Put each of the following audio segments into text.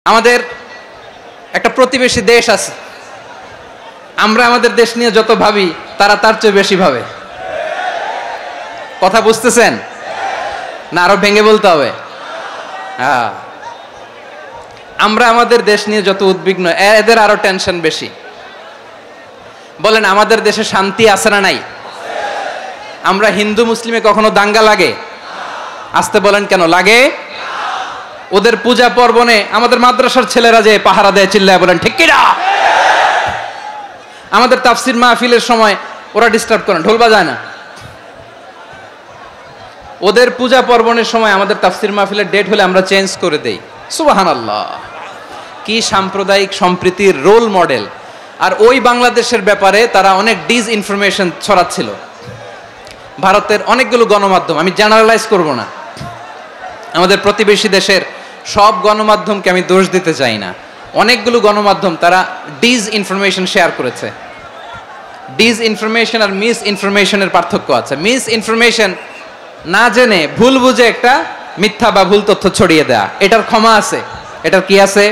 আমাদের একটা প্রতিবেশী দেশ আছে, আমরা আমাদের দেশ নিয়ে যত ভাবি তারা তার চেয়ে বেশি ভাবে। কথা বুঝতেছেন না? আরো ভেঙে বলতে হবে। হ্যাঁ, আমরা আমাদের দেশ নিয়ে যত উদ্বিগ্ন, এদের আরো টেনশন বেশি। বলেন, আমাদের দেশে শান্তি আছে না নাই? আমরা হিন্দু মুসলিমে কখনো দাঙ্গা লাগে? আসতে বলেন, কেন লাগে? ওদের পূজা পার্বণে আমাদের মাদ্রাসার ছেলেরা যে পাহারা দেয়, চিল্লায় বলেন ঠিক কিনা? আমাদের তাফসির মাহফিলের সময় ওরা ডিস্টার্ব করে, ঢোল বাজায় না। ওদের পূজা পার্বণের সময় আমাদের তাফসির মাহফিলের ডেট হলে আমরা চেঞ্জ করে দেই। সুবহানাল্লাহ, কি সাম্প্রদায়িক সম্প্রীতির রোল মডেল। আর ওই বাংলাদেশের ব্যাপারে তারা অনেক ডিসইনফরমেশন ছড়াচ্ছিল। ভারতের অনেকগুলো গণমাধ্যম, আমি জেনারেলাইজ করব না, আমাদের প্রতিবেশী দেশের সব গণমাধ্যমকে আমি দোষ দিতে চাই না, অনেকগুলো গণমাধ্যম তারা ডিসইনফরমেশন শেয়ার করেছে। ডিসইনফরমেশন আর মিস ইনফরমেশনের পার্থক্য আছে। মিস ইনফরমেশন না জেনে ভুল বুঝে একটা মিথ্যা বা ভুল তথ্য ছড়িয়ে দেয়া, এটার ক্ষমা আছে, এটার কি আছে?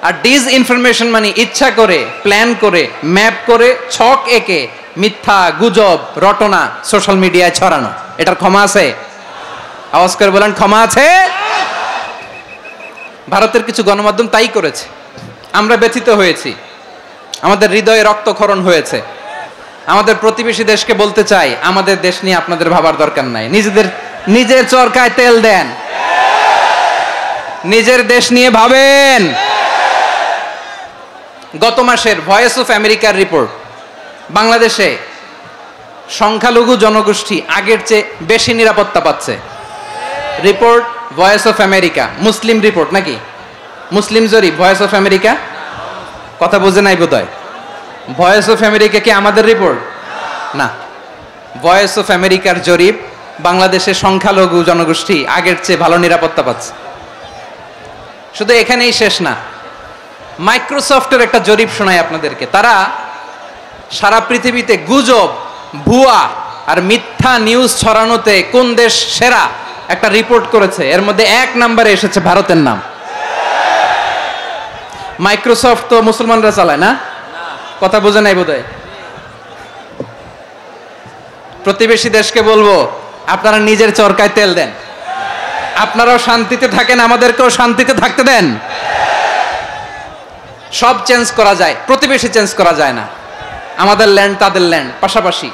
আর ডিসইনফরমেশন মানে ইচ্ছা করে, প্ল্যান করে, ম্যাপ করে, ছক এঁকে মিথ্যা, গুজব, রটনা সোশ্যাল মিডিয়ায় ছড়ানো, এটার ক্ষমা আছে? আওয়াজ করে বলেন, ক্ষমা আছে? ভারতের কিছু গণমাধ্যম তাই করেছে, আমরা ব্যথিত হয়েছি, আমাদের হৃদয়ে রক্তক্ষরণ হয়েছে। আমাদের প্রতিবেশী দেশকে বলতে চাই, আমাদের দেশ নিয়ে আপনাদের ভাবার দরকার নাই, নিজের চরকায় তেল দেন, নিজের দেশ নিয়ে ভাবেন। গত মাসের ভয়েস অফ আমেরিকার রিপোর্ট, বাংলাদেশে সংখ্যালঘু জনগোষ্ঠী আগের চেয়ে বেশি নিরাপত্তা পাচ্ছে। Report voice of America, Muslim report নাকি? মুসলিম জরিপ, ভয়েস অফ আমেরিকা। কথা বোঝে নাই বোধহয়। ভয়েস অফ আমেরিকা কি আমাদের রিপোর্ট? না, ভয়েস অফ আমেরিকার জরিপ, বাংলাদেশের সংখ্যালঘু জনগোষ্ঠী আগের চেয়ে ভালো নিরাপত্তা পাচ্ছে। শুধু এখানেই শেষ না, মাইক্রোসফটের একটা জরিপ শোনায় আপনাদেরকে। তারা সারা পৃথিবীতে গুজব, ভুয়া আর মিথ্যা নিউজ ছড়ানোতে কোন দেশ সেরা একটা রিপোর্ট করেছে, এর মধ্যে 1 নম্বরে এসেছে ভারতের নাম। মাইক্রোসফট তো মুসলমানরা চালায় না? কথা বোঝে নাই বোধহয়। প্রতিবেশী দেশকে বলবো, আপনারা নিজের চরকায় তেল দেন, আপনারাও শান্তিতে থাকেন, আমাদেরকেও শান্তিতে থাকতে দেন। সব চেঞ্জ করা যায়, প্রতিবেশী চেঞ্জ করা যায় না। আমাদের ল্যান্ড তাদের ল্যান্ড, পাশাপাশি।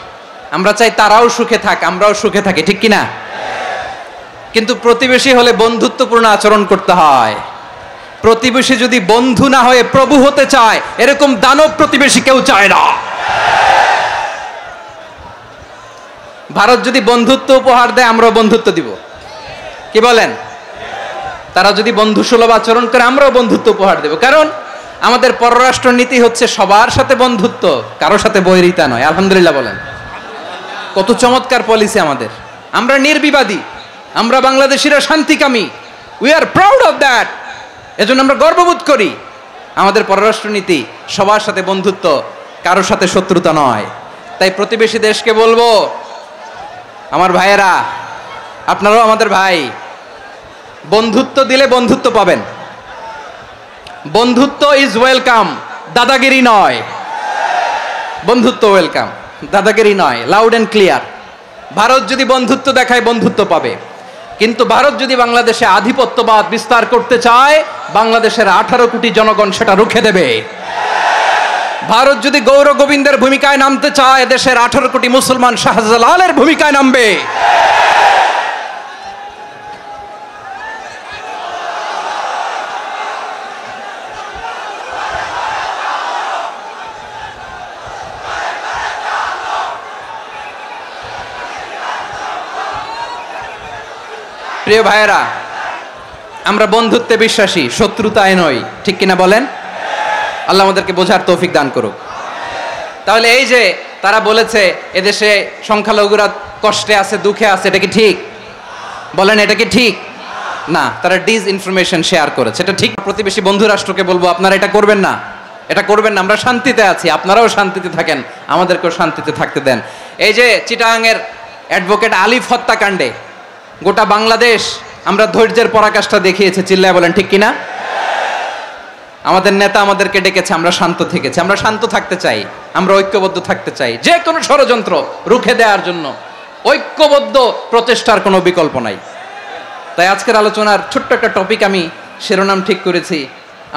আমরা চাই তারাও সুখে থাক, আমরাও সুখে থাকি, ঠিক কিনা? কিন্তু প্রতিবেশী হলে বন্ধুত্বপূর্ণ আচরণ করতে হয়। প্রতিবেশী যদি বন্ধু না হয়ে প্রভু হতে চায়, এরকম দানব প্রতিবেশী কেউ চায় না। ভারত যদি বন্ধুত্ব উপহার দেয়, আমরাও বন্ধুত্ব দিব, কি বলেন? তারা যদি বন্ধু সুলভ আচরণ করে, আমরাও বন্ধুত্ব উপহার দেব। কারণ আমাদের পররাষ্ট্র নীতি হচ্ছে সবার সাথে বন্ধুত্ব, কারোর সাথে বৈরিতা নয়। আলহামদুলিল্লাহ বলেন, কত চমৎকার পলিসি আমাদের। আমরা নির্বিবাদী, আমরা বাংলাদেশিরা শান্তিকামী, we are proud of that. এজন্য আমরা গর্ববোধ করি। আমাদের পররাষ্ট্র নীতি সবার সাথে বন্ধুত্ব, কারোর সাথে শত্রুতা নয়। তাই প্রতিবেশী দেশকে বলবো, আমার ভাইয়েরা, আপনারাও আমাদের ভাই, বন্ধুত্ব দিলে বন্ধুত্ব পাবেন। বন্ধুত্ব ইজ ওয়েলকাম, দাদাগিরি নয়। বন্ধুত্ব ওয়েলকাম, দাদাগিরি নয়, লাউড এন্ড ক্লিয়ার। ভারত যদি বন্ধুত্ব দেখায়, বন্ধুত্ব পাবে। কিন্তু ভারত যদি বাংলাদেশে আধিপত্যবাদ বিস্তার করতে চায়, বাংলাদেশের 18 কোটি জনগণ সেটা রুখে দেবে। ভারত যদি গৌর গোবিন্দের ভূমিকায় নামতে চায়, দেশের 18 কোটি মুসলমান শাহজালালের ভূমিকায় নামবে। প্রিয় ভাইয়েরা, আমরা বন্ধুত্বে বিশ্বাসী, শত্রুতায় নই, ঠিক কিনা বলেন? আল্লাহ আমাদেরকে বোঝার তৌফিক দান করুক। তাহলে এই যে তারা বলেছে এদেশে সংখ্যালঘুরা কষ্টে আছে, দুঃখে আছে, এটা কি ঠিক? বলেন, এটা কি ঠিক? না, তারা ডিসইনফরমেশন শেয়ার করেছে, এটা ঠিক। প্রতিবেশী বন্ধু রাষ্ট্রকে বলবো, আপনারা এটা করবেন না, এটা করবেন না। আমরা শান্তিতে আছি, আপনারাও শান্তিতে থাকেন, আমাদেরকেও শান্তিতে থাকতে দেন। এই যে চিটাগাংয়ের অ্যাডভোকেট আলিফ হত্যাকাণ্ডে গোটা বাংলাদেশ আমরা ধৈর্যের পরাকাষ্ঠা দেখিয়েছি, চিল্লায় বলেন ঠিক কিনা? আমাদের নেতা আমাদেরকে ডেকেছে, আমরা শান্ত থেকেছি। আমরা শান্ত থাকতে চাই, আমরা ঐক্যবদ্ধ থাকতে চাই, যে কোনো ষড়যন্ত্র রুখে দেওয়ার জন্য ঐক্যবদ্ধ প্রচেষ্টার কোনো বিকল্প নাই। তাই আজকের আলোচনার ছোট্ট একটা টপিক আমি শিরোনাম ঠিক করেছি,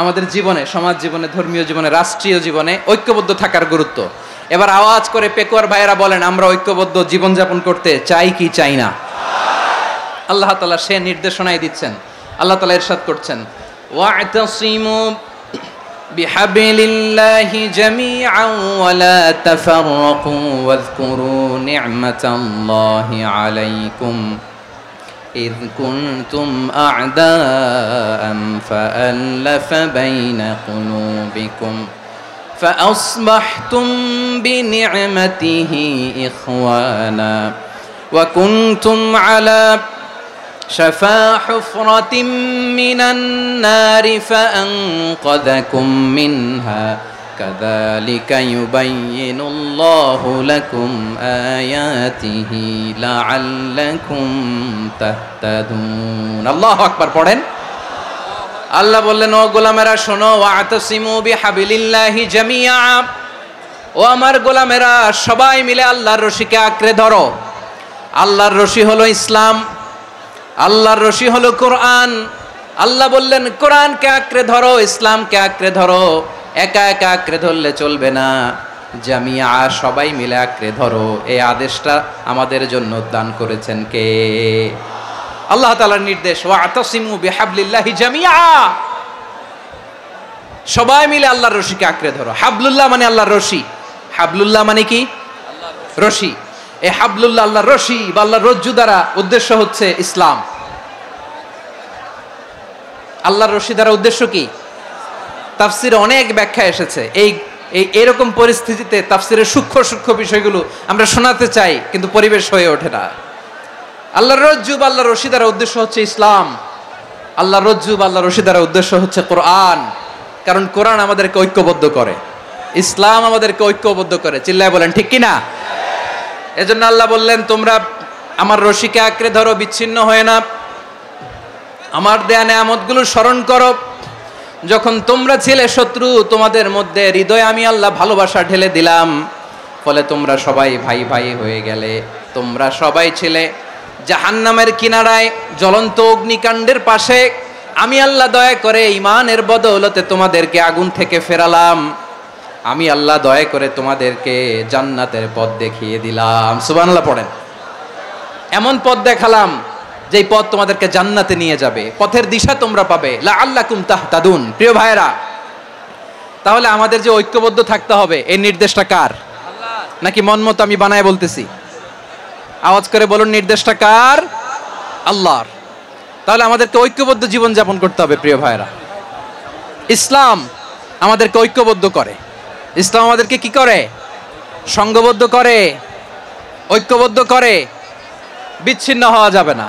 আমাদের জীবনে, সমাজ জীবনে, ধর্মীয় জীবনে, রাষ্ট্রীয় জীবনে ঐক্যবদ্ধ থাকার গুরুত্ব। এবার আওয়াজ করে পেকুয়ার ভাইয়েরা বলেন, আমরা ঐক্যবদ্ধ জীবনযাপন করতে চাই কি চাই না? আল্লাহ তাআলা সে নির্দেশনাই দিচ্ছেন। আল্লাহ তাআলা ইরশাদ করছেন, ওয়া'তাসিমু বিহাবলিল্লাহি জামিআন ওয়া লা তাফাররাকু ওয়াযকুরু নি'মাতাল্লাহি আলাইকুম إذ كنتم أعداء فألف بين قلوبكم فأصبحتم بنعمته إخوانا وكنتم على شفا حفرة من النار فأنقذكم منها كذلك يبين الله لكم آياته لعلكم تهتدون الله أكبر পড়েন। আল্লাহ বললেন, ও গোলামেরা শোনো, ওয়া'তাসিমু বিহাবলিল্লাহি জামিআ, ও আমার গোলামেরা সবাই মিলে আল্লাহর রশিকে আঁকড়ে ধরো। আল্লাহর রশি হলো ইসলাম, আল্লাহর রশি হলো কোরআন। আল্লাহ বললেন কোরআনকে আঁকড়ে ধরো, ইসলামকে আঁকড়ে ধরো। একা একা আঁকড়ে ধরলে চলবে না, জামিয়া সবাই মিলে আঁকড়ে ধরো। এই আদেশটা আমাদের জন্য দান করেছেন কে? আল্লাহ তাআলার নির্দেশ, ওয়া'তাসিমু বিহাবলিল্লাহি জামিআ, সবাই মিলে আল্লাহর রশিকে আঁকড়ে ধরো। হাবলুল্লাহ মানে আল্লাহর রশি। হাবলুল্লাহ মানে কি? রশি। এই হাবলুল্লাহ আল্লাহর রশি বা আল্লাহর রজ্জু দ্বারা উদ্দেশ্য হচ্ছে ইসলাম। আল্লাহর রশি দ্বারা উদ্দেশ্য কি? তাফসিরে অনেক ব্যাখ্যা এসেছে। এরকম পরিস্থিতিতে তাফসিরের সূক্ষ্ম সূক্ষ্ম বিষয়গুলো আমরা শোনাতে চাই, কিন্তু পরিবেশ হয়ে ওঠে না। আল্লাহর রজ্জু বা আল্লাহর রশি দ্বারা উদ্দেশ্য হচ্ছে ইসলাম। আল্লাহর রজ্জু বা আল্লাহর রশি দ্বারা উদ্দেশ্য হচ্ছে কোরআন, কারণ কোরআন আমাদেরকে ঐক্যবদ্ধ করে, ইসলাম আমাদেরকে ঐক্যবদ্ধ করে। চিল্লায় বলেন ঠিক কিনা? এজন্য আল্লাহ বললেন, তোমরা আমার রশিকে আঁকড়ে ধরো, বিচ্ছিন্ন হয়ে না। আমার দেয়া নেয়ামতগুলো স্মরণ করো। যখন তোমরা ছিলে শত্রু, তোমাদের মধ্যে হৃদয়ে আমি আল্লাহ ভালোবাসা ঢেলে দিলাম, ফলে তোমরা সবাই ভাই ভাই হয়ে গেলে। তোমরা সবাই ছিলে জাহান্নামের কিনারায়, জ্বলন্ত অগ্নিকাণ্ডের পাশে। আমি আল্লাহ দয়া করে ঈমানের বদৌলতে তোমাদেরকে আগুন থেকে ফেরালাম। আমি আল্লাহ দয়া করে তোমাদেরকে জান্নাতের পথ দেখিয়ে দিলাম। সুবহানাল্লাহ পড়েন। এমন পথ দেখালাম যেই পথ তোমাদেরকে জান্নাতে নিয়ে যাবে, পথের দিশা তোমরা পাবে। লাআল্লাকুম তাহতাদুন। প্রিয় ভাইরা, তাহলে আমাদের যে ঐক্যবদ্ধ থাকতে হবে, এই নির্দেশটা কার? নাকি মন মতো আমি বানায় বলতেছি? আওয়াজ করে বলুন, নির্দেশটা কার? আল্লাহর। তাহলে আমাদেরকে ঐক্যবদ্ধ জীবন যাপন করতে হবে। প্রিয় ভাইরা, ইসলাম আমাদেরকে ঐক্যবদ্ধ করে। ইসলাম আমাদেরকে কি করে? সংঘবদ্ধ করে, ঐক্যবদ্ধ করে। বিচ্ছিন্ন হওয়া যাবে না।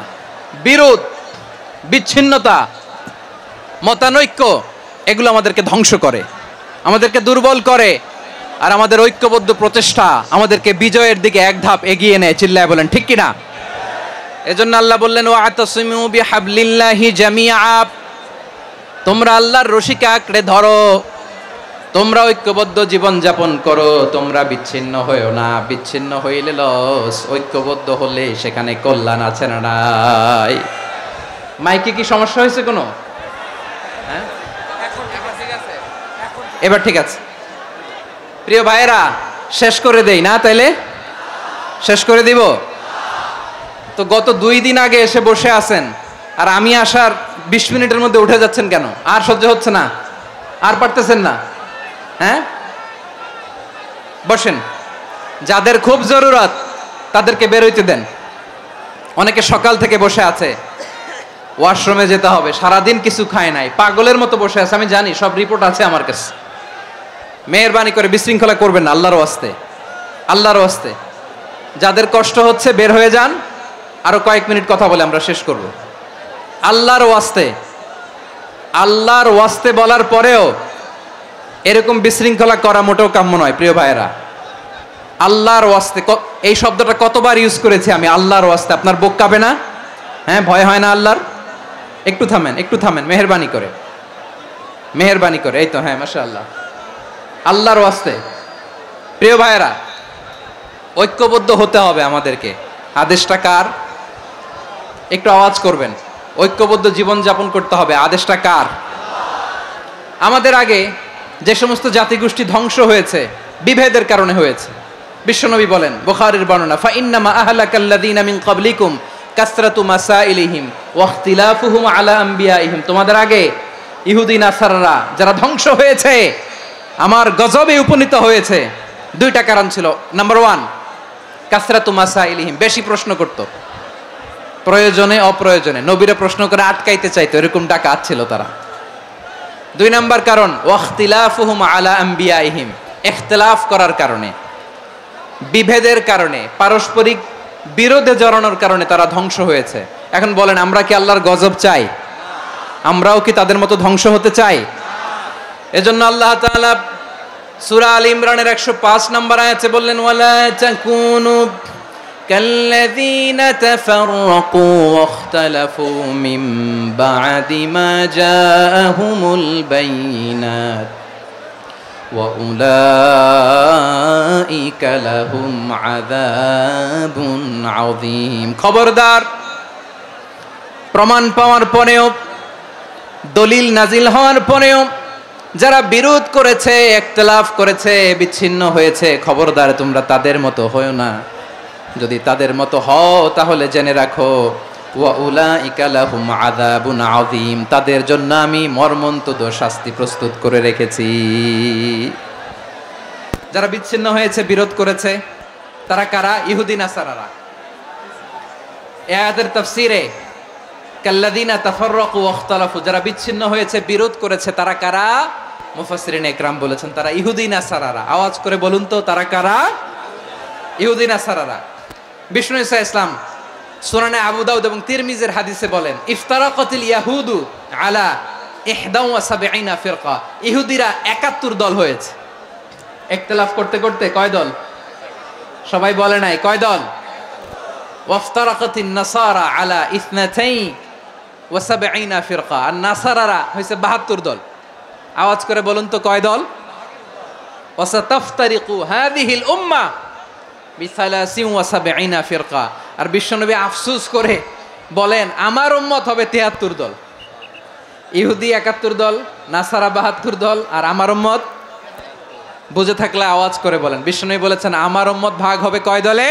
বিরোধ, বিচ্ছিন্নতা, মতানৈক্য, এগুলো আমাদেরকে ধ্বংস করে, আমাদেরকে দুর্বল করে। আর আমাদের ঐক্যবদ্ধ প্রচেষ্টা আমাদেরকে বিজয়ের দিকে এক ধাপ এগিয়ে নেয়। চিল্লায় বলেন ঠিক কিনা? এজন্য আল্লাহ বললেন, ওয়া'তাসিমু বিহাবলিল্লাহি জামিআ, তোমরা আল্লাহর রশিকে আঁকড়ে ধরো, তোমরা ঐক্যবদ্ধ জীবন যাপন করো, তোমরা বিচ্ছিন্ন হয়েও না। বিচ্ছিন্ন হইলে লস, ঐক্যবদ্ধ হলে সেখানে কল্যাণ আছে না নাই? মাইকে কি সমস্যা হয়েছে কোনো? হ্যাঁ, এবার ঠিক আছে। প্রিয় ভাইয়েরা, শেষ করে দেই না? তাইলে শেষ করে দিব তো। গত 2 দিন আগে এসে বসে আছেন, আর আমি আসার 20 মিনিটের মধ্যে উঠে যাচ্ছেন কেন? আর সহ্য হচ্ছে না? আর পারতেছেন না? হ্যাঁ, বসেন। যাদের খুব জরুরত তাদেরকে বের হইতে দেন। অনেকে সকাল থেকে বসে আছে, ওয়াশরুমে যেতে হবে, সারাদিন কিছু খায় নাই, পাগলের মতো বসে আছে। আমি জানি, সব রিপোর্ট আছে আমার কাছে। মেহেরবানি করে বিশৃঙ্খলা করবেন না, আল্লাহর ওয়াস্তে, আল্লাহর ওয়াস্তে। যাদের কষ্ট হচ্ছে বের হয়ে যান। আরো কয়েক মিনিট কথা বলে আমরা শেষ করব। আল্লাহর ওয়াস্তে, আল্লাহর ওয়াস্তে বলার পরেও এরকম বিশৃঙ্খলা করা মোটেও কাম্য নয়। প্রিয় ভাইয়েরা, আল্লাহর ওয়াস্তে, এই শব্দটা কতবার ইউজ করেছি আমি, আল্লাহর ওয়াস্তে। আপনার বুক কাঁপে না? হ্যাঁ, ভয় হয় না আল্লাহর? একটু থামেন, একটু থামেন, মেহেরবানি করে, মেহেরবানি করে। এই তো, হ্যাঁ, মাশাআল্লাহ, আল্লাহর ওয়াস্তে। প্রিয় ভাইয়েরা, ঐক্যবদ্ধ হতে হবে আমাদেরকে। আদেশটা কার? একটু আওয়াজ করবেন। ঐক্যবদ্ধ জীবন যাপন করতে হবে। আদেশটা কার? আমাদের আগে যে সমস্ত জাতিগোষ্ঠী ধ্বংস হয়েছে বিভেদের কারণে হয়েছে। বিশ্বনবী বলেন, বুখারীর বর্ণনা, ফা ইন্নামা আহলাকাল্লাযীনা মিন ক্বাবলিকুম কাসরাতু মাসাইলিহিম ওয়া ইখতিলাফুহুম আলা আমবিয়াইহিম। তোমাদের আগে ইহুদি নাসারারা যারা ধ্বংস হয়েছে, আমার গজবে উপনীত হয়েছে, দুইটা কারণ ছিল। নাম্বার 1, কাসরাতু মাসাইলিহিম, বেশি প্রশ্ন করত, প্রয়োজনে অপ্রয়োজনে নবীরা প্রশ্ন করে আটকাইতে চাইতো, এরকম ডাকাত ছিল তারা। 2 নাম্বার কারণ, ওয়াখতিলাফুহুম আলা আমবিয়াইহিম, ইখতিলাফ করার কারণে, বিভেদের কারণে, পারস্পরিক বিরোধে জড়ানোর কারণে তারা ধ্বংস হয়েছে। এখন বলেন, আমরা কি আল্লাহর গজব চাই? আমরাও কি তাদের মতো ধ্বংস হতে চাই? এজন্য আল্লাহ তাআলা সূরা আল ইমরানের 105 নম্বর আয়াতে বললেন, ওয়ালা তাকুনু কাল্লাযীনা তাফাররাকু ওয়াখতালাফু মিন বা'দি মা জাআহুমুল বাইয়িনাত ওয়া উলাইকা লাহুম আযাবুন আযীম। খবরদার, প্রমাণ পাওয়ার পরেও, দলিল নাজিল হওয়ার পরেও যারা বিরোধ করেছে, ইখতিলাফ করেছে, বিচ্ছিন্ন হয়েছে, খবরদার তোমরা তাদের মতো হয়ো না। যদি তাদের মতো হও তাহলে জেনে রাখো, ওয়া উলাইকা লাহুম আযাবুন আযীম, তাদের জন্য আমি মর্মন্তুদ শাস্তি প্রস্তুত করে রেখেছি। যারা বিচ্ছিন্ন হয়েছে, বিরোধ করেছে, তারা কারা? ইহুদি নাসারারা। এই আয়াতের তাফসীরে কাল্লাযীনা তাফাররাকু ওয়াখতালাফু, যারা বিচ্ছিন্ন হয়েছে, বিরোধ করেছে, তারা কারা? মুফাসসিরিন ইকরাম বলেছেন তারা ইহুদি নাসারারা। আওয়াজ করে বলুন তো, তারা কারা? ইহুদি নাসারারা। বিষ্ণু ঈসা ইসলাম সুনানে আবু দাউদ এবং তিরমিজির হাদিসে বলেন, ইফতারাকাতিল ইয়াহুদু আলা 71 ফিরকা, ইহুদিরা 71 দল হয়েছে। ইখতিলাফ করতে করতে কয় দল? সবাই বলে নাই, কয় দল? ওয়াফতারাকাতিন নাসারা আলা 72 ফিরকা, আর নাসারারা হইছে 72 দল। আওয়াজ করে বলুন তো, কয় দল? ওয়াসাতাফতারিকু হাযিহিল উম্মাহ বি73 ফিরকা। আর বিশ্বনবী আফসোস করে বলেন, আমার উম্মত হবে 73 দল। ইহুদি 71 দল, নাসারা 72 দল, আর আমার উম্মত, বুঝে থাকলে আওয়াজ করে বলেন। বিশ্বনবী বলেছেন, আমার উম্মত ভাগ হবে কয় দলে?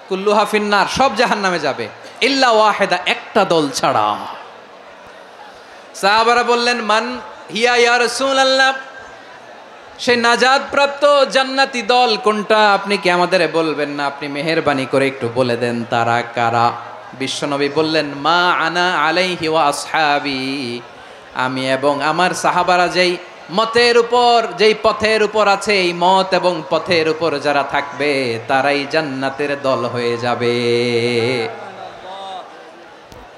কুল্লুহা ফিন্নার, সব জাহান্নামে যাবে, ইল্লা ওয়াহিদা, একটা দল ছাড়া। সাহাবারা বললেন, মান হিয়া ইয়া রাসূলুল্লাহ, সেই নাজাত প্রাপ্ত জান্নাতি দল কোনটা? আপনি কি আমাদের বলবেন না? আপনি মেহেরবানি করে একটু বলে দেন তারা কারা। বিশ্বনবী বললেন, মা আনা আলাইহি ওয়া আসহাবি, আমি এবং আমার সাহাবারা যেই মতের উপর, যেই পথের উপর আছে, এই মত এবং পথের উপর যারা থাকবে তারাই জান্নাতের দল হয়ে যাবে।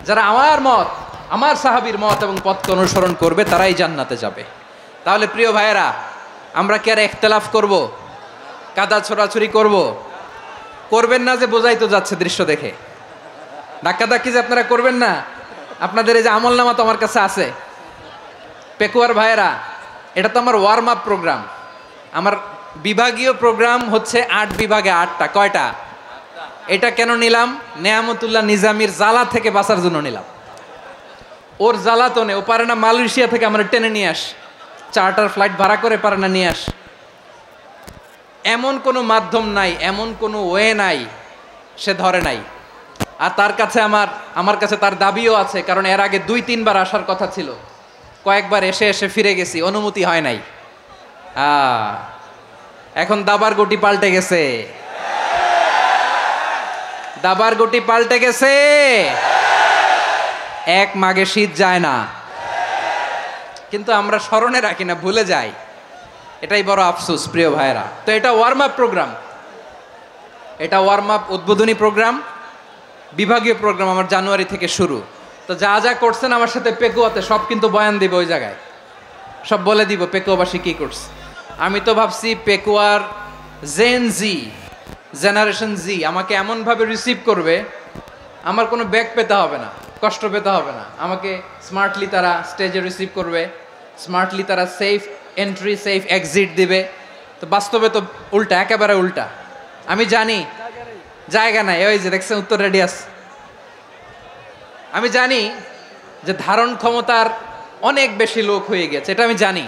যারা আমার মত, আমার সাহাবীর মত এবং পথকে অনুসরণ করবে তারাই জান্নাতে যাবে। তাহলে প্রিয় ভাইয়েরা, আমরা কি আর ইখতিলাফ করব? কাদা ছোড়াছুরি করব? করবেন না যে বোঝাই তো যাচ্ছে দৃশ্য দেখে। ধাক্কাধাক্কি যে আপনারা করবেন না। আপনাদের এই যে আমলনামা তো আমার কাছে আছে। পেকুয়ার ভাইয়েরা, এটা তো আমার ওয়ার্ম আপ প্রোগ্রাম। আমার বিভাগীয় প্রোগ্রাম হচ্ছে 8 বিভাগে 8টা। কয়টা? এটা কেন নিলাম? নেয়ামতুল্লাহ নিজামীর জ্বালা থেকে বাঁচার জন্য নিলাম। ওর জ্বালাতনে ও পারে না মালয়েশিয়া থেকে আমরা টেনে নিয়ে আস, চার্টার ফ্লাইট ভাড়া করে পারে না নিয়ে আস। এমন কোনো মাধ্যম নাই, এমন কোনো ওয়ে নাই সে ধরে নাই। আর তার কাছে আমার কাছে তার দাবিও আছে, কারণ এর আগে 2-3 বার আসার কথা ছিল। কয়েকবার এসে এসে ফিরে গেছি, অনুমতি হয় নাই। এখন দাবার গুটি পাল্টে গেছে, দাবার গুটি পাল্টে গেছে। এক মাঘে শীত যায় না, কিন্তু আমরা স্মরণে রাখি না, ভুলে যাই। এটাই বড় আফসোস প্রিয় ভাইরা। তো এটা ওয়ার্ম আপ প্রোগ্রাম, এটা ওয়ার্ম আপ উদ্বোধনী প্রোগ্রাম, বিভাগীয় প্রোগ্রাম আমার জানুয়ারি থেকে শুরু। তো যা যা করছেন আমার সাথে পেকুয়াতে সব কিন্তু বয়ান দিব, ওই জায়গায় সব বলে দিব পেকুয়াবাসী কি করছে। আমি তো ভাবছি পেকুয়ার জেনারেশন জি আমাকে এমনভাবে রিসিভ করবে, আমার কোনো ব্যাগ পেতে হবে না, কষ্ট পেতে হবে না, আমাকে স্মার্টলি তারা স্টেজে রিসিভ করবে, স্মার্টলি তারা সেফ এন্ট্রি সেফ এক্সিট দিবে। তো বাস্তবে তো উল্টা, একেবারে উল্টা। আমি জানি জায়গা নাই, ওই যে দেখছেন উত্তর রেডি আছে। আমি জানি যে ধারণ ক্ষমতার অনেক বেশি লোক হয়ে গেছে, এটা আমি জানি।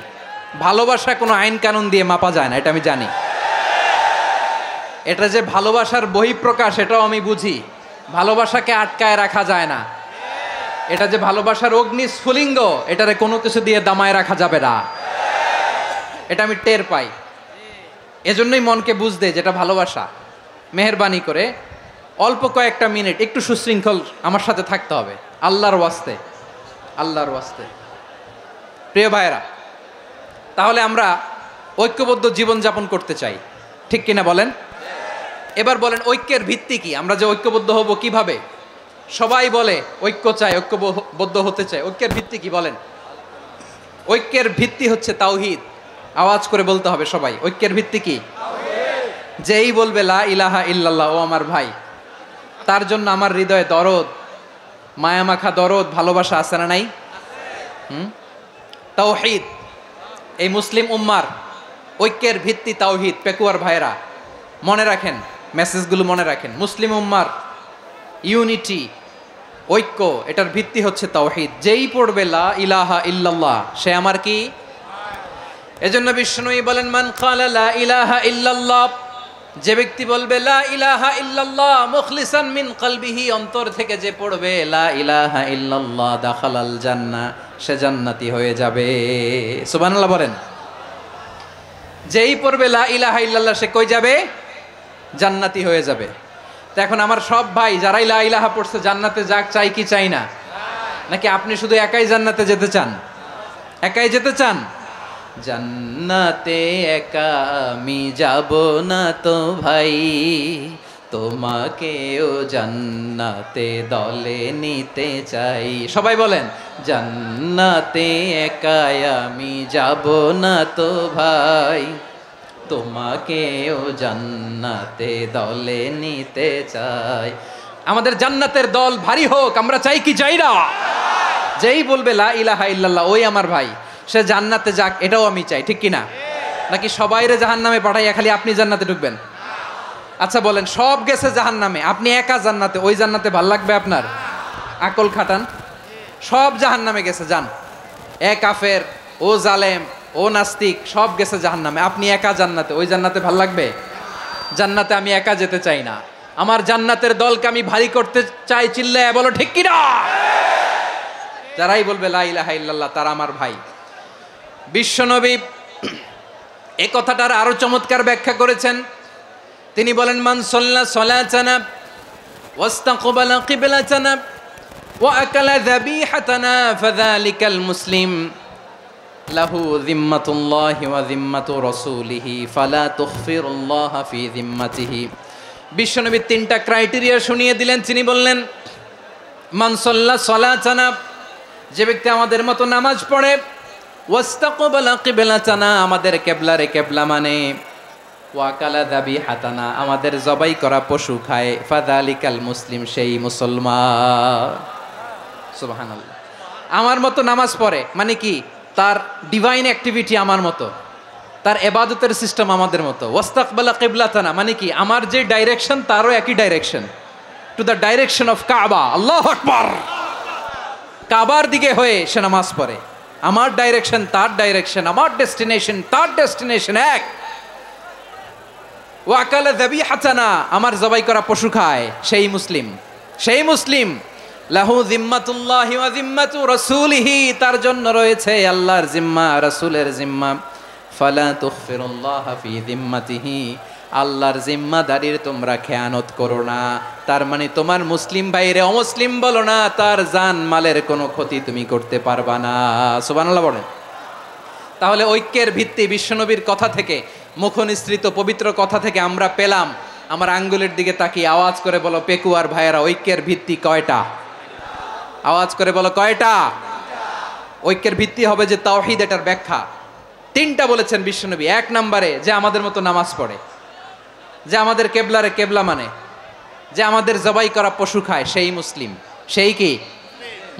ভালোবাসা কোনো আইন কানুন দিয়ে মাপা যায় না, এটা আমি জানি। এটা যে ভালোবাসার বহিঃপ্রকাশ এটাও আমি বুঝি। ভালোবাসাকে আটকায় রাখা যায় না। এটা যে ভালোবাসার অগ্নি স্ফুলিঙ্গ, এটারে কোনো কিছু দিয়ে দামায় রাখা যাবে না, এটা আমি টের পাই। এজন্যই মনকে বুঝতে যেটা ভালোবাসা। মেহেরবানি করে অল্প কয়েকটা মিনিট একটু সুশৃঙ্খল আমার সাথে থাকতে হবে, আল্লাহর ওয়াস্তে, আল্লাহর ওয়াস্তে। প্রিয় ভাইয়েরা, তাহলে আমরা ঐক্যবদ্ধ জীবনযাপন করতে চাই, ঠিক কিনা বলেন? এবার বলেন ঐক্যের ভিত্তি কি? আমরা যে ঐক্যবদ্ধ হব কিভাবে? সবাই বলে ঐক্য চাই, ঐক্যবদ্ধ হতে চাই। ঐক্যের ভিত্তি কি বলেন? ঐক্যের ভিত্তি হচ্ছে তাওহীদ। আওয়াজ করে বলতে হবে সবাই, ঐক্যের ভিত্তি কি? যেই বলবে লা ইলাহা ইল্লাল্লাহ, ও আমার ভাই, তার জন্য আমার হৃদয়ে দরদ, মায়ামাখা দরদ, ভালোবাসা আছে না নাই? তাওহীদ। এই মুসলিম উম্মার ঐক্যের ভিত্তি তাওহীদ। পেকুয়ার ভাইরা মনে রাখেন, মেসেজগুলো মনে রাখেন। মুসলিম উম্মার ইউনিটি, ঐক্য, এটার ভিত্তি হচ্ছে তাওহীদ। যেই পড়বে লা ইলাহা ইল্লাল্লাহ, সে আমার কি? এজন্য বিষ্ণুই বলেন, মান ক্বালা লা ইলাহা ইল্লাল্লাহ, যে ব্যক্তি বলবে লা ইলাহা ইল্লাল্লাহ মুখলিসান মিন কলবিহি, অন্তর থেকে যে পড়বে লা ইলাহা ইল্লাল্লাহ, দাখালাল জান্নাহ, সে জান্নাতি হয়ে যাবে। সুবহানাল্লাহ বলেন। যেই পড়বে লা ইলাহা ইল্লাল্লাহ, সে কই যাবে? জান্নাতি হয়ে যাবে। তো এখন আমার সব ভাই যারাই লা ইলাহা পড়ছে জান্নাতে যাক, চাই কি চাই না? নাকি আপনি শুধু একাই জান্নাতে যেতে চান? একাই যেতে চান? জান্নাতে একা আমি যাব না তো ভাই, তোমাকেও জান্নাতে দলে নিতে চাই। সবাই বলেন, জান্নাতে একা আমি যাব না তো ভাই, তোমাকেও জান্নাতে দলে নিতে চাই। আমাদের জান্নাতের দল ভারী হোক, আমরা চাই কি চাই না? যেই বলবে লা ইলাহা ইল্লাল্লাহ, ওই আমার ভাই, সে জান্নাতে যাক, এটাও আমি চাই, ঠিক কিনা? নাকি সবাইরে জাহান্নামে পাঠাইয়া খালি আপনি জান্নাতে ঢুকবেন? আচ্ছা বলেন, সব গেছে জাহান্নামে, আপনি একা জান্নাতে, ওই জান্নাতে ভাল লাগবে আপনার? আকল খাটান। সব জাহান্নামে গেছে, যান। এ কাফের, ও জালেম, ও নাস্তিক, সব গেছে জাহান্নামে, আপনি একা জান্নাতে, ওই জান্নাতে ভাল লাগবে? জান্নাতে আমি একা যেতে চাই না, আমার জান্নাতের দলকে আমি ভারী করতে চাই। চিল্লায় বলো ঠিক কিনা? যারাই বলবে লা ইলাহা ইল্লাল্লাহ, তারা আমার ভাই। বিশ্বনবী এই কথাটার আরো চমৎকার ব্যাখ্যা করেছেন। তিনি বলেন, মান সাল্লা সালাতানা ওয়াস্তাকবালা কিবলাতানা ওয়া আকালা যাবিহাতানা ফাযালিকাল মুসলিম লাহু যিম্মাতুল্লাহি ওয়া যিম্মাতু রাসূলিহি ফালা তুখফিরুল্লাহা ফি যিম্মাতিহি। বিশ্বনবী তিনটা ক্রাইটেরিয়া শুনিয়ে দিলেন। তিনি বললেন, মান সাল্লা সালাতানা, যে ব্যক্তি আমাদের মতো নামাজ পড়ে, ওয়াস্তাকবালা কিবলাতানা, আমাদের কিবলারে কিবলা মানে, ওয়াকালা যাবিহাতানা, আমাদের জবাই করা পশু খায়, ফাযালিকাল মুসলিম, সেই মুসলমান। সুবহানাল্লাহ। আমার মতো নামাজ পড়ে মানে কি? তার ডিভাইন অ্যাক্টিভিটি আমার মতো, তার ইবাদতের সিস্টেম আমাদের মতো। ওয়াস্তাকবালা কিবলাতানা মানে কি? আমার যে ডাইরেকশন তারও একই direction, to the direction of কাবা। আল্লাহু আকবার। কাবার দিকে হয়ে সে নামাজ পড়ে। আমার ডাইরেকশন তার ডাইরেকশন, আমার ডেস্টিনেশন তার ডেস্টিনেশন এক। ওয়াকালা যাবিহাতানা, আমার জবাই করা পশু খায়, সেই মুসলিম। সেই মুসলিম। লাহু যিম্মাতুল্লাহি ওয়া যিম্মাতু রাসূলিহি, তার জন্য রয়েছে আল্লাহর জিম্মা, রাসূলের জিম্মা। ফালা তুখফিরুল্লাহা ফি যিম্মাতিহি, আল্লাহর জিম্মাদারির তোমরা খেয়ানত করো না। তার মানে তোমার মুসলিম ভাইরে অমুসলিম বলো না, তার জান মালের কোনো ক্ষতি তুমি করতে পারবা না। সুবহানাল্লাহ বলেন। তাহলে ঐক্যের ভিত্তি বিশ্বনবীর কথা থেকে, মুখনিসৃত পবিত্র কথা থেকে আমরা পেলাম। আমার আঙ্গুলের দিকে তাকিয়ে আওয়াজ করে বলো পেকুয়ার ভাইয়েরা, ঐক্যের ভিত্তি কয়টা? আওয়াজ করে বলো কয়টা? ঐক্যের ভিত্তি হবে যে তাওহীদ, এটার ব্যাখ্যা তিনটা বলেছেন বিশ্বনবী। এক নম্বরে, যে আমাদের মতো নামাজ পড়ে, যে আমাদের কেবলারে কেবলা মানে, যে আমাদের জবাই করা পশু খায়, সেই মুসলিম। সেই কি?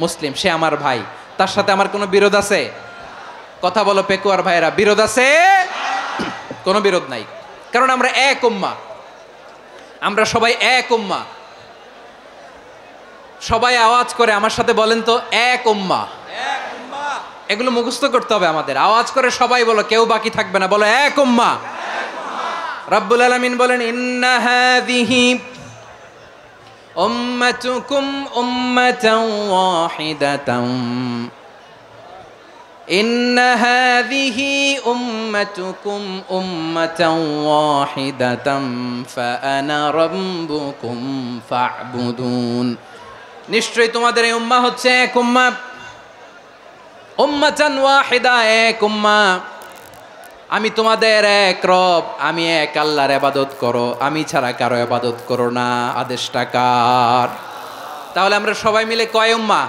মুসলিম, সে আমার ভাই, তার সাথে আমার কোনো বিরোধ আছে? কথা বলো পেকুয়ার ভাইয়েরা, বিরোধ আছে? কোনো বিরোধ নাই, কারণ আমরা এক উম্মাহ, আমরা সবাই এক উম্মাহ। সবাই আওয়াজ করে আমার সাথে বলেন তো, এক উম্মাহ। এগুলো মুখস্থ করতে হবে আমাদের। আওয়াজ করে সবাই বলো, কেউ বাকি থাকবে না, বলো এক উম্মাহ। রব্বুল আলামিন বলেন, ইন্না হাযিহি উম্মাতুকুম উম্মাতান ওয়াহিদাতান, ইন্না হাযিহি উম্মাতুকুম উম্মাতান ওয়াহিদাতান ফাআনা রাব্বুকুম ফা'বুদুন। নিশ্চয়ই তোমাদের এই উম্মাহ হচ্ছে এক উম্মাহ, উম্মাতান ওয়াহিদা, এক উম্মাহ। আমি তোমাদের এক রব, আমি এক আল্লাহর ইবাদত করো, আমি ছাড়া কারো ইবাদত করো না। আদেশটা কার? তাহলে আমরা সবাই মিলে কয় উম্মাহ?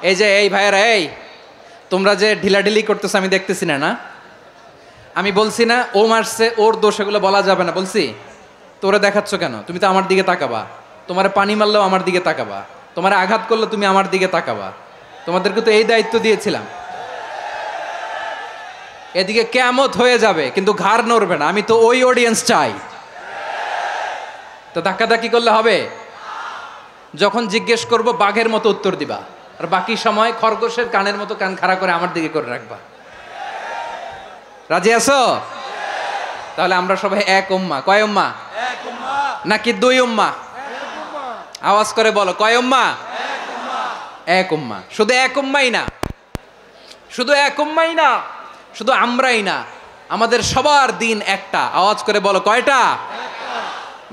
এই যে এই ভাইয়েরা, এই তোমরা যে ঢিলাঢিলি করতেছো আমি দেখতেছি না, না আমি বলছি না ও মারছে ওর দোষ, এগুলো বলা যাবে না, বলছি? তোরা দেখাচ্ছ কেন? তুমি তো আমার দিকে তাকাবা। তোমার পানি মারলেও আমার দিকে তাকাবা, তোমার আঘাত করলে তুমি আমার দিকে তাকাবা। তোমাদেরকে তো এই দায়িত্ব দিয়েছিলাম। এদিকে কিয়ামত হয়ে যাবে কিন্তু ঘাড় নড়বে না, আমি তো ওই অডিয়েন্স চাই। তো ধাক্কাধাক্কি করলে হবে? যখন জিজ্ঞেস করব বাঘের মতো উত্তর দিবা, আর বাকি সময় খরগোশের কানের মতো কান খাড়া করে আমার দিকে করে রাখবা। রাজি আছো? তাহলে আমরা সবাই এক উম্মাহ। কয় উম্মাহ? নাকি দুই উম্মাহ? আওয়াজ করে বলো, কয় উম্মাহ? এক উম্মাহ। শুধু এক উম্মাই না, শুধু এক উম্মাই না, শুধু আমরাই না, আমাদের সবার দিন একটা। আওয়াজ করে বলো, কয়টা?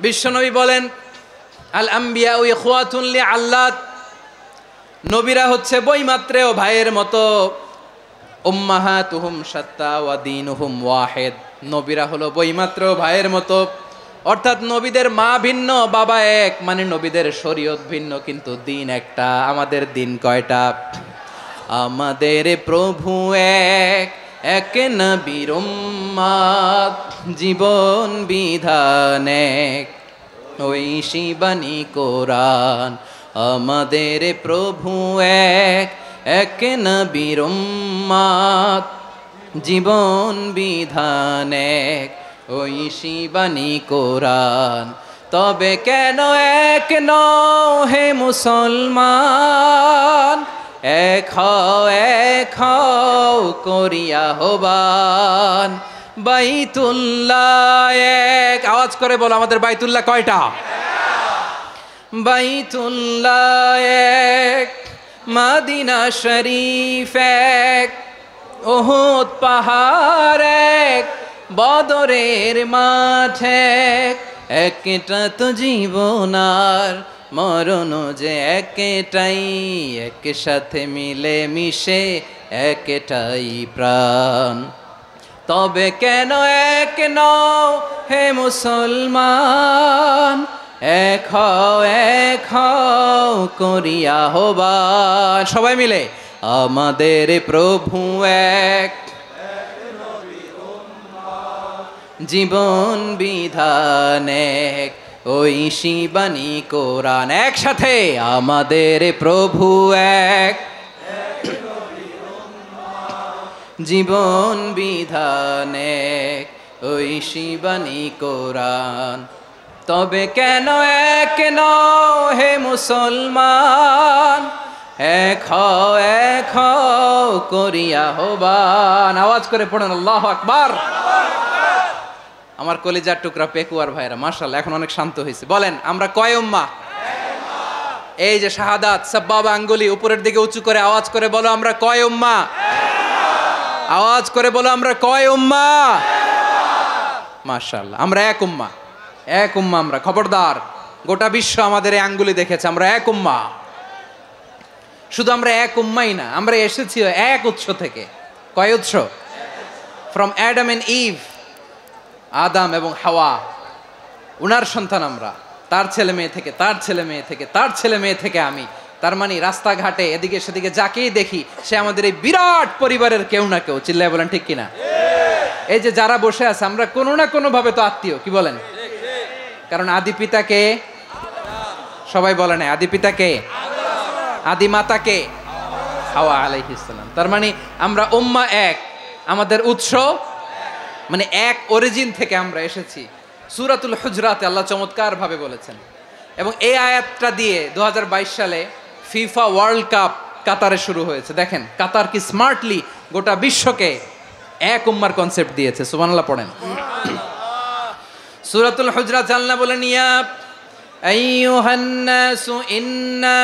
বিশ্বনবী বলেন, আল আম্বিয়া ইখওয়াতুন লিআল্লাত, নবীরা হচ্ছে বৈমাত্রেয় ভাইয়ের মতো। উম্মাহাতুহুম শাত্তা ওয়া দীনুহুম ওয়াহিদ, নবীরা হলো বৈমাত্রেয় ভাইয়ের মতো। অর্থাৎ নবীদের মা ভিন্ন, বাবা এক, মানে নবীদের শরীয়ত ভিন্ন, কিন্তু দিন একটা। আমাদের দিন কয়টা? আমাদের প্রভু এক, এক নবীর উম্মাত, জীবন বিধান এক, ওই শিবানী কোরআন। আমাদের প্রভু এক, এক নবীর উম্মাত, জীবন বিধান এক, ওই শিবানী কোরআন। তবে কেন এক নও হে মুসলমান, এক হও করিয়া হবান। বাইতুল্লাহ এক, আওয়াজ করে বলো, আমাদের বাইতুল্লাহ কয়টা? বাইতুল্লাহ এক, মদিনা শরীফ এক, উহুদ পাহাড় এক, বদরের মাঠ এক। একটা তো জীবন আর মরণ যে একটাই, একসাথে মিলে মিশে একটাই প্রাণ। তবে কেন এক নও হে মুসলমান, এক হও করিয়া হবান। সবাই মিলে, আমাদের প্রভু এক, জীবন বিধান এক, ওই শিবানী কোরআন। একসাথে, আমাদের প্রভু এক, জীবন বিধান এক, ওই শিবানী কোরআন। তবে কেন এক নও হে মুসলমান, এক হও করিয়া হবান। আওয়াজ করে পড়ুন আল্লাহু আকবার। আমার কলিজার টুকরা পেকুয়ার ভাইরা, মাশাআল্লাহ এখন অনেক শান্ত হয়েছে। বলেন, আমরা কয় উম্মাহ? এই যে শাহাদাত, সাব্বাবা আঙ্গুলি উপরের দিকে উঁচু করে আওয়াজ করে বলো, আমরা কয় উম্মাহ? আওয়াজ করে বলো, আমরা কয় উম্মাহ? মাশাআল্লাহ, আমরা এক উম্মাহ, এক উম্মাহ আমরা। খবরদার, গোটা বিশ্ব আমাদের এই আঙ্গুলি দেখেছে, আমরা এক উম্মাহ। শুধু আমরা এক উম্মাই না, আমরা এসেছি এক উৎস থেকে। কয় উৎস? ফ্রম অ্যাডাম এন্ড ইভ, আদাম এবং হাওয়া, উনার সন্তান আমরা। তার ছেলে মেয়ে থেকে, তার ছেলে মেয়ে থেকে, তার ছেলে মেয়ে থেকে আমি। তার মানে রাস্তাঘাটে এদিকে সেদিকে যাকেই দেখি সে আমাদের এই বিরাট পরিবারের কেউ না কেউ। চিল্লায় বলেন ঠিক কিনা? এই যে যারা বসে আছে, আমরা কোনো না কোনো ভাবে তো আত্মীয়। কি বলেন? কারণ আদি পিতাকে সবাই বলে না, আদি পিতাকে আদি মাতাকে হাওয়া আলাইহিস সালাম। তার মানে আমরা উম্মাহ এক, আমাদের উৎস মানে এক অরিজিন থেকে আমরা এসেছি। সূরাতুল হুজরাতে আল্লাহ চমৎকার ভাবে বলেছেন, এবং এই আয়াতটা দিয়ে 2022 সালে ফিফা ওয়ার্ল্ড কাপ কাতারে শুরু হয়েছে। দেখেন কাতার কি স্মার্টলি গোটা বিশ্বকে এক উম্মার কনসেপ্ট দিয়েছে। সুবহানাল্লাহ পড়েন। সূরাতুল হুজরাত আল্লাহ বলেন, ইয়া আইয়ুহান নাসু ইন্না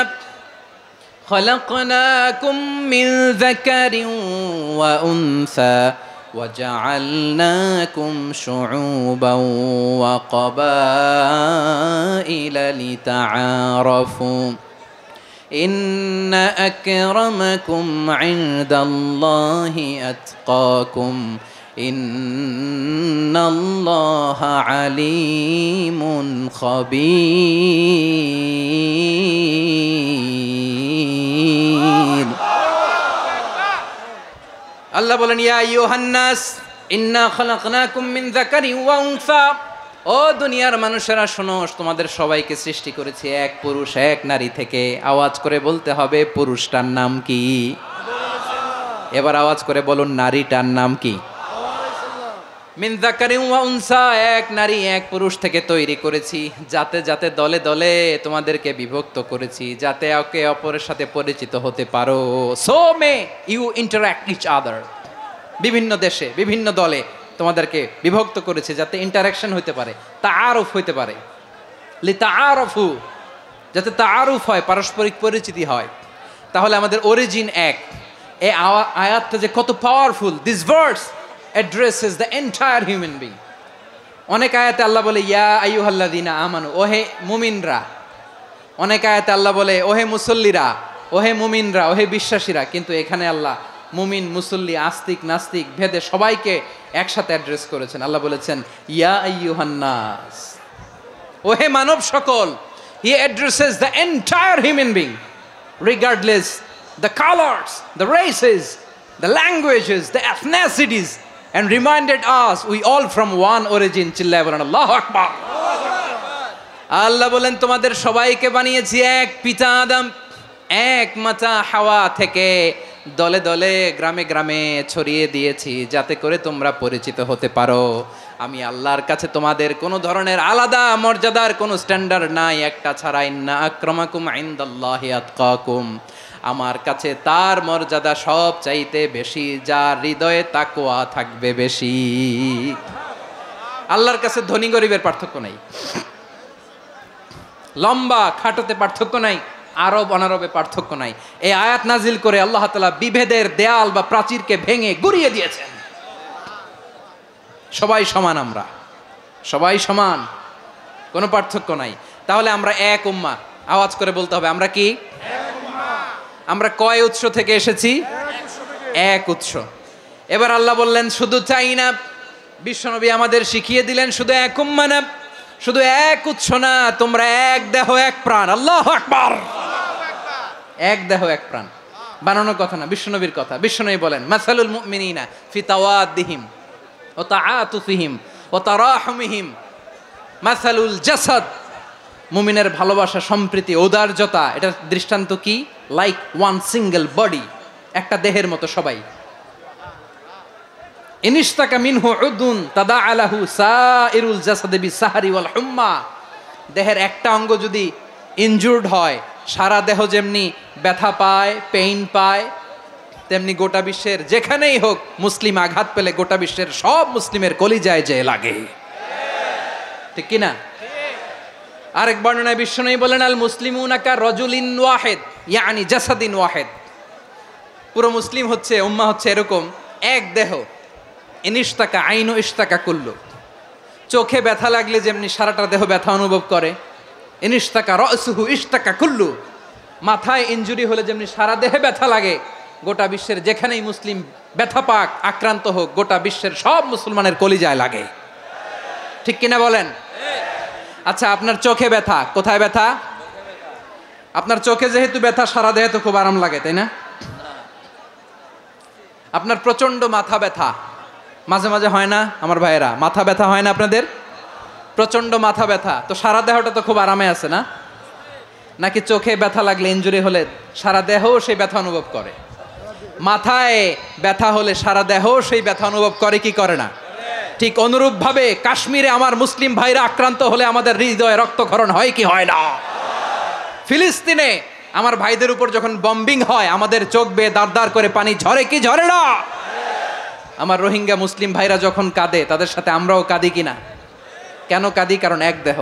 খলাকনাকুম মিন যাকারিন ওয়া উনসা وجعلناكم شعوبا وقبائل لتعارفوا إن أكرمكم عند الله أتقاكم إن الله عليم خبير। আল্লাহ বলেন, ইয়া আইয়ুহান নাস ইন্না খলাকনাকুম মিন যাকারিন ওয়া উনসা, ও দুনিয়ার মানুষেরা শোনো, তোমাদের সবাইকে সৃষ্টি করেছি এক পুরুষ এক নারী থেকে। আওয়াজ করে বলতে হবে পুরুষটার নাম কি? এবার আওয়াজ করে বলুন নারীটার নাম কি? মিন যাকারিন ওয়া উনসা, এক নারী এক পুরুষ থেকে তৈরি করেছি। যাতে যাতে দলে দলে তোমাদেরকে বিভক্ত করেছি, যাতে একে অপরের সাথে পরিচিত হতে পারো। So may you interact each other. বিভিন্ন দেশে বিভিন্ন দলে তোমাদেরকে বিভক্ত করেছে যাতে ইন্টারাকশন হতে পারে, তাআরুফ হতে পারে। লিতাআরফু, যাতে তাআরুফ হয়, পারস্পরিক পরিচিতি হয়। তাহলে আমাদের অরিজিন এক। এই আয়াতটা যে কত powerful! This verse addresses the entire human being. অনেক আয়াতে আল্লাহ বলে ইয়া আইয়ুহাল্লাযীনা আমানু, ওহে মুমিনরা। অনেক আয়াতে আল্লাহ বলে ওহে মুসল্লিরা, ওহে মুমিনরা, ওহে বিশ্বাসীরা। কিন্তু এখানে আল্লাহ মুমিন মুসল্লি আস্তিক নাস্তিক ভেদে সবাইকে একসাথে অ্যাড্রেস করেছেন। আল্লাহ বলেছেন ইয়া আইয়ুহান নাস, ওহে মানব সকল। He addresses the entire human being regardless the colors, the races, the languages, the ethnicities, and reminded us we all from one origin. চিল্লায় বলেন আল্লাহু আকবার। আল্লাহ বলেন তোমাদের সবাইকে বানিয়েছি এক পিতা আদম, এক মাতা হাওয়া থেকে। দলে দলে গ্রামে গ্রামে ছড়িয়ে দিয়েছি যাতে করে তোমরা পরিচিত হতে পারো। আমি আল্লাহর কাছে তোমাদের কোনো ধরনের আলাদা মর্যাদার কোনো স্ট্যান্ডার্ড নাই একটা ছাড়া। ইন্না আক্রামাকুম ইনদাল্লাহি আতকাকুম, আমার কাছে তার মর্যাদা সব চাইতে বেশি যার হৃদয়ে তাকওয়া থাকবে বেশি। আল্লাহর কাছে ধনী গরিবের পার্থক্য নাই, লম্বা খাটোতে পার্থক্য নাই, আরব অনারবে পার্থক্য নাই। এই আয়াত নাজিল করে আল্লাহ তাআলা বিভেদের দেয়াল বা প্রাচীরকে ভেঙে গুড়িয়ে দিয়েছেন। সবাই সমান, আমরা সবাই সমান, কোনো পার্থক্য নাই। তাহলে আমরা এক উম্মাহ। আওয়াজ করে বলতে হবে আমরা কি? আমরা কয় উৎস থেকে এসেছি? এক উৎস। এবার আল্লাহ বললেন শুধু চাই না, বিশ্বনবী আমাদের শিখিয়ে দিলেন শুধু এক উম্মাহ না, শুধু এক উৎস না, তোমরা এক দেহ এক প্রাণ। আল্লাহু আকবার। এক দেহ এক প্রাণ বানানোর কথা না, বিশ্বনবীর কথা। বিশ্বনবী বলেন মাসালুল মুমিনিনা ফি তাওয়াদ্দিহিম ওয়া তাআতুফিহিম ওয়া তারাহুমিহিম মাসালুল জাসাদ। মুমিনের ভালোবাসা, সম্প্রীতি, ঔদার্যতা, এটার দৃষ্টান্ত কি? লাইক ওয়ান সিঙ্গেল বডি, একটা দেহের মতো সবাই। ইনিশতাকা মিনহু উদুন তাদাআ লাহু সাইরুল জাসাদি বিসাহরি ওয়াল হুম্মা। দেহের একটা অঙ্গ যদি ইনজুর্ড হয়, সারা দেহ যেমনি ব্যথা পায়, পেইন পায়, তেমনি গোটা বিশ্বের যেখানেই হোক মুসলিম আঘাত পেলে গোটা বিশ্বের সব মুসলিমের কলিজায় যে লাগে, ঠিক কিনা? আরেক বর্ণনায় বিশ্বনবী বলেন আল মুসলিমুনা কা রাজুলিন ওয়াহিদ ইয়ানি জাসাদিন ওয়াহিদ। পুরো মুসলিম হচ্ছে, উম্মাহ হচ্ছে এরকম এক দেহ। ইনিশতাকা আইনু ইশতাকা কুল্লু, চোখে ব্যথা লাগলে যেমনি সারাটা দেহ ব্যথা অনুভব করে। ইনিশতাকা রাসুহু ইশতাকা কুল্লু, মাথায় ইনজুরি হলে যেমনি সারা দেহে ব্যথা লাগে, গোটা বিশ্বের যেখানেই মুসলিম ব্যথা পাক, আক্রান্ত হোক, গোটা বিশ্বের সব মুসলমানের কলিজায় লাগে, ঠিক কিনা বলেন? আচ্ছা, আপনার চোখে ব্যথা, কোথায় ব্যথা? আপনার চোখে যেহেতু ব্যথা, সারা দেহে তো খুব আরাম লাগে, তাই না? আপনার প্রচন্ড মাথা ব্যথা মাঝে মাঝে হয় না আমার ভাইয়েরা? মাথা ব্যথা হয় না আপনাদের? প্রচন্ড মাথা ব্যথা, তো সারা দেহটা তো খুব আরামে আছে না? নাকি চোখে ব্যথা লাগলে, ইনজুরি হলে সারা দেহ সেই ব্যথা অনুভব করে? মাথায় ব্যথা হলে সারা দেহ সেই ব্যথা অনুভব করে কি করে না? ঠিক অনুরূপভাবে কাশ্মীরে আমার মুসলিম ভাইরা আক্রান্ত হলে আমাদের হৃদয়ে রক্তক্ষরণ হয় কি হয় না? ফিলিস্তিনে আমার ভাইদের উপর যখন বম্বিং হয় আমাদের চোখ বেয়ে দাঁড় দাঁড় করে পানি ঝরে কি ঝরে না? আমার রোহিঙ্গা মুসলিম ভাইরা যখন কাঁদে তাদের সাথে আমরাও কাঁদি কিনা? কেন কাঁদি? কারণ এক দেহ।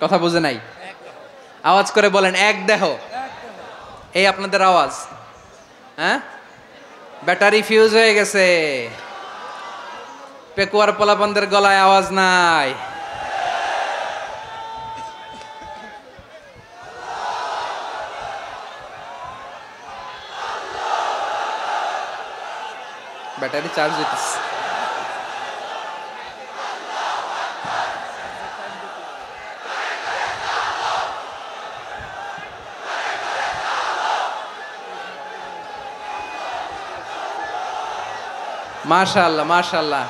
কথা বুঝে নাই? আওয়াজ করে বলেন, এক দেহ। এই আপনাদের আওয়াজ। হ্যাঁ, ব্যাটারি ফিউজ হয়ে গেছে, পেকুয়ার পোলাপানদের গলায় আওয়াজ নাই। ব্যাটারি চার্জ হইতেছে। মাশাআল্লাহ মাশাআল্লাহ।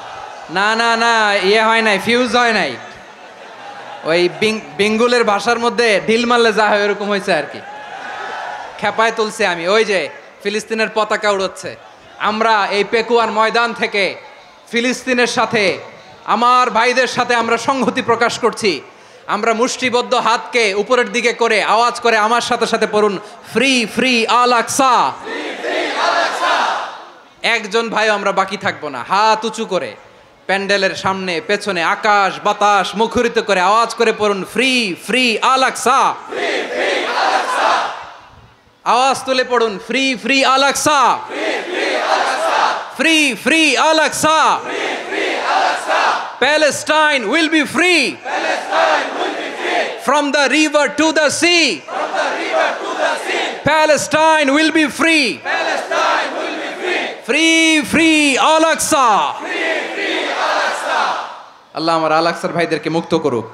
না না না, ইয়ে হয় নাই, ফিউজ হয় নাই। ওই বেঙ্গলের ভাষার মধ্যে ঢিল মারলে যা হয় এরকম হয়েছে আর কি। খেপায় তুলছে আমি। ওই যে ফিলিস্তিনের পতাকা উড়াচ্ছে। আমরা এই পেকুয়ার ময়দান থেকে ফিলিস্তিনের সাথে, আমার ভাইদের সাথে আমরা সংহতি প্রকাশ করছি। আমরা মুষ্টিবদ্ধ হাতকে উপরের দিকে করে আওয়াজ করে আমার সাথে সাথে পড়ুন, ফ্রি ফ্রি আল আকসা। একজন ভাই আমরা বাকি থাকবো না। হাত উঁচু করে প্যান্ডেলের সামনে পেছনে আকাশ বাতাস মুখরিত করে আওয়াজ করে পড়ুন, ফ্রি ফ্রি আল আকসা। আওয়াজ তুলে পড়ুন, free free Al Aqsa, free free Al Aqsa. Palestine will be free from the river to the sea. Palestine will be free. Free free Al Aqsa. আল্লাহ আমার আল আকসার ভাইদেরকে মুক্ত করুক।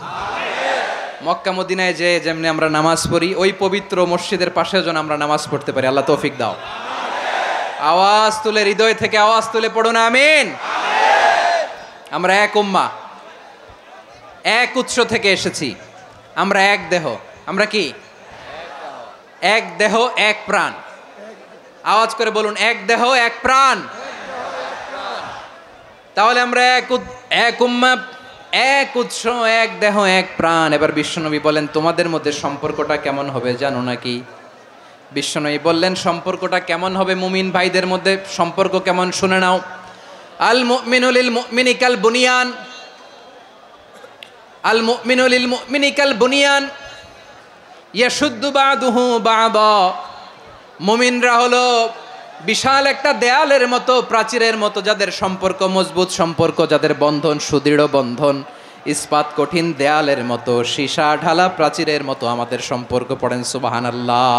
মক্কা মদিনায় যে যেমনি আমরা নামাজ পড়ি, ওই পবিত্র মসজিদের পাশেও যেন আমরা নামাজ পড়তে পারি। আল্লাহ তৌফিক দাও। আওয়াজ তুলে, হৃদয় থেকে আওয়াজ তুলে পড়ুন আমিন। আমরা এক উম্মাহ, এক উৎস থেকে এসেছি। আমরা এক দেহ। আমরা কি? এক দেহ এক প্রাণ। আওয়াজ করে বলুন, এক দেহ এক প্রাণ। তাহলে আমরা এক উম্মাহ, এক উৎস, এক দেহ এক প্রাণ। এবার বিশ্বনবী বলেন, তোমাদের মধ্যে সম্পর্কটা কেমন হবে জানো নাকি? বিশ্বনবী বললেন, সম্পর্কটা কেমন হবে মুমিন ভাইদের মধ্যে? সম্পর্ক কেমন শুনে নাও। আল মুমিনু লিল মুমিনি কাল বুনিয়ান, আল মুমিনু লিল মুমিনি কাল বুনিয়ান ইয়াশুদ্দু বাদুহু বাদা। মুমিনরা হলো বিশাল একটা দেয়ালের মতো, প্রাচীরের মতো, যাদের সম্পর্ক মজবুত সম্পর্ক, যাদের বন্ধন সুদৃঢ় বন্ধন, ইস্পাত কঠিন দেয়ালের মতো, সীসা ঢালা প্রাচীরের মতো আমাদের সম্পর্ক। পড়েন সুবহানাল্লাহ।